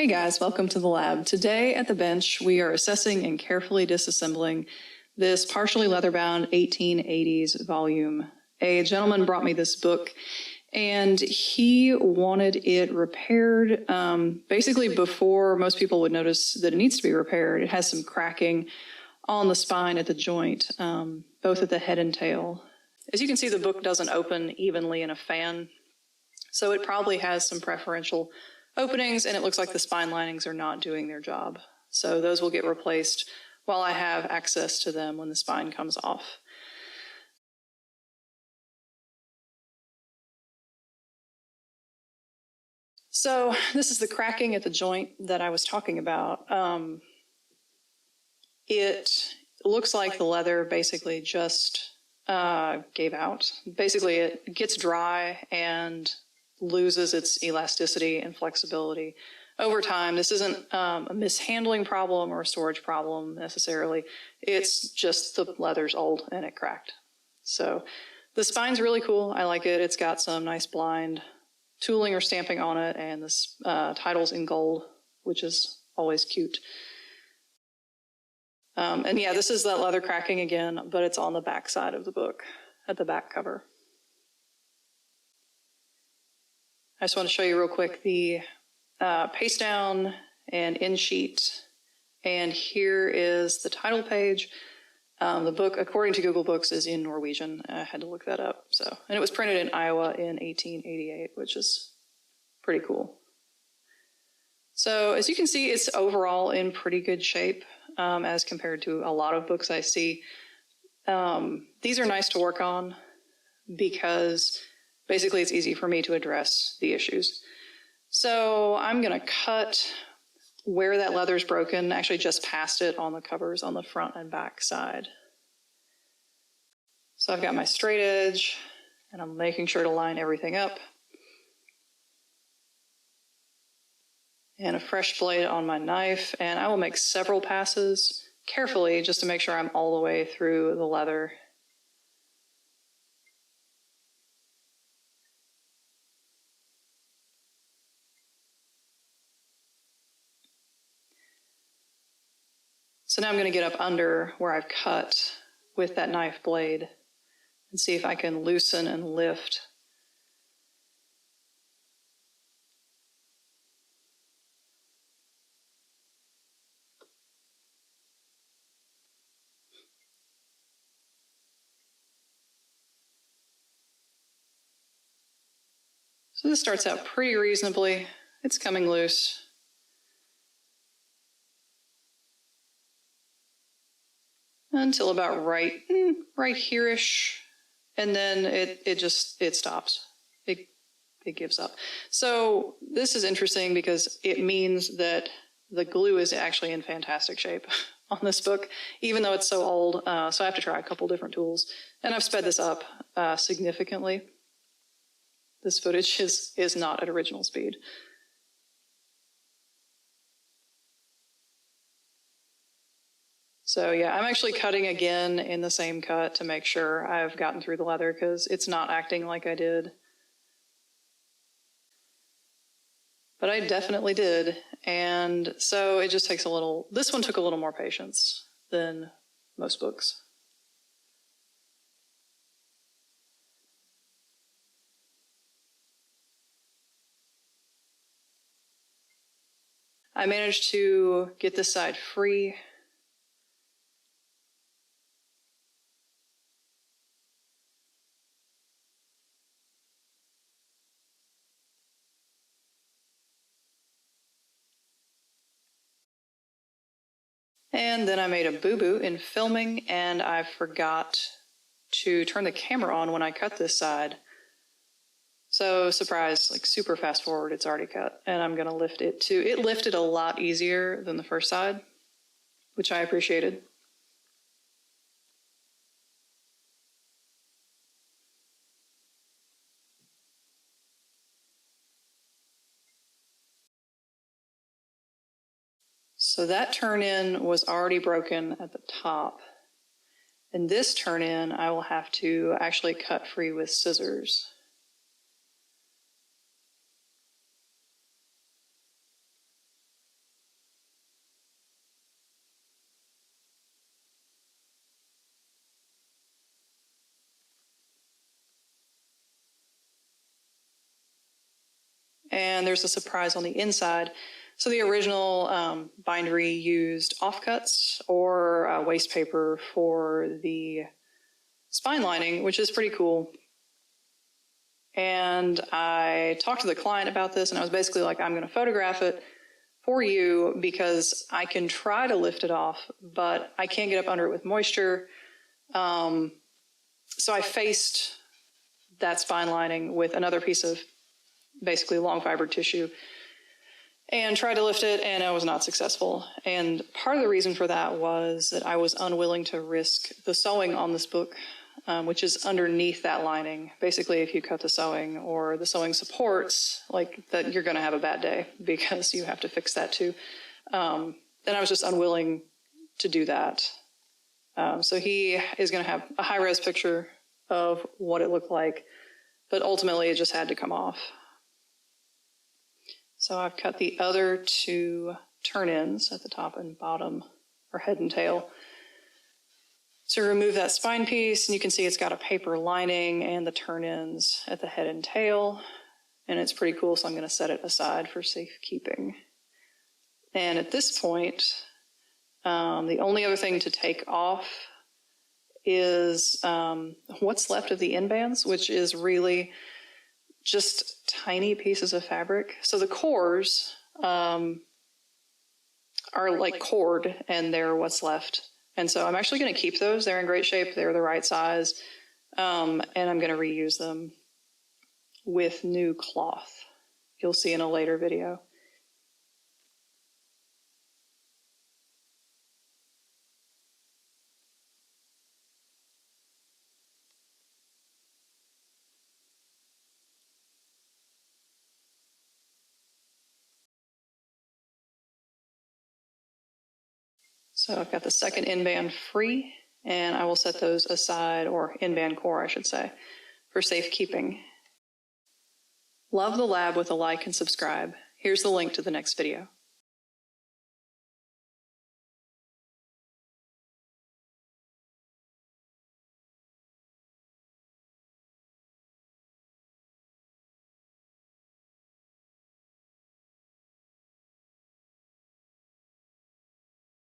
Hey guys, welcome to the lab. Today at the bench, we are assessing and carefully disassembling this partially leather-bound 1880s volume. A gentleman brought me this book and he wanted it repaired basically before most people would notice that it needs to be repaired. It has some cracking on the spine at the joint, both at the head and tail. As you can see, the book doesn't open evenly in a fan, so it probably has some preferential openings, and it looks like the spine linings are not doing their job. So those will get replaced while I have access to them when the spine comes off. So this is the cracking at the joint that I was talking about. It looks like the leather basically just gave out. Basically, it gets dry and loses its elasticity and flexibility over time. This isn't a mishandling problem or a storage problem necessarily. It's just the leather's old and it cracked. So the spine's really cool. I like it. It's got some nice blind tooling or stamping on it, and this title's in gold, which is always cute. And yeah, this is that leather cracking again, but it's on the back side of the book, at the back cover. I just want to show you real quick the paste down and in sheet. And here is the title page. The book, according to Google Books, is in Norwegian. I had to look that up. And it was printed in Iowa in 1888, which is pretty cool. So as you can see, it's overall in pretty good shape as compared to a lot of books I see. These are nice to work on because basically it's easy for me to address the issues. So I'm going to cut where that leather's broken, actually just past it on the covers on the front and back side. So I've got my straight edge and I'm making sure to line everything up. And a fresh blade on my knife, and I will make several passes carefully just to make sure I'm all the way through the leather. So now I'm going to get up under where I've cut with that knife blade and see if I can loosen and lift. So this starts out pretty reasonably. It's coming loose. Until about right here-ish, and then it stops. It gives up. So this is interesting because it means that the glue is actually in fantastic shape on this book, even though it's so old. So I have to try a couple different tools, and I've sped this up significantly. This footage is not at original speed. So yeah, I'm actually cutting again in the same cut to make sure I've gotten through the leather because it's not acting like I did. But I definitely did. And so it just takes this one took a little more patience than most books. I managed to get this side free. And then I made a boo-boo in filming, and I forgot to turn the camera on when I cut this side. So surprise, like super fast forward, it's already cut. And I'm gonna lift it too. It lifted a lot easier than the first side, which I appreciated. So that turn-in was already broken at the top. And this turn-in, I will have to actually cut free with scissors. and there's a surprise on the inside. So the original bindery used offcuts or waste paper for the spine lining, which is pretty cool. And I talked to the client about this, and I was basically like, I'm going to photograph it for you because I can try to lift it off, but I can't get up under it with moisture. So I faced that spine lining with another piece of basically long fiber tissue and tried to lift it, and I was not successful. And part of the reason for that was that I was unwilling to risk the sewing on this book, which is underneath that lining. Basically, if you cut the sewing or the sewing supports, like that, you're going to have a bad day because you have to fix that too. And I was just unwilling to do that. So he is going to have a high-res picture of what it looked like, but ultimately it just had to come off. So I've cut the other two turn-ins at the top and bottom, or head and tail. So remove that spine piece, and you can see it's got a paper lining and the turn-ins at the head and tail, and it's pretty cool, so I'm going to set it aside for safekeeping. And at this point, the only other thing to take off is what's left of the endbands, which is really just tiny pieces of fabric. So the cores are like cord, and they're what's left. And so I'm actually going to keep those. They're in great shape. They're the right size. And I'm going to reuse them with new cloth. You'll see in a later video. So I've got the second endband free, and I will set those aside, or endband core, I should say, for safekeeping. Love the lab with a like and subscribe. Here's the link to the next video.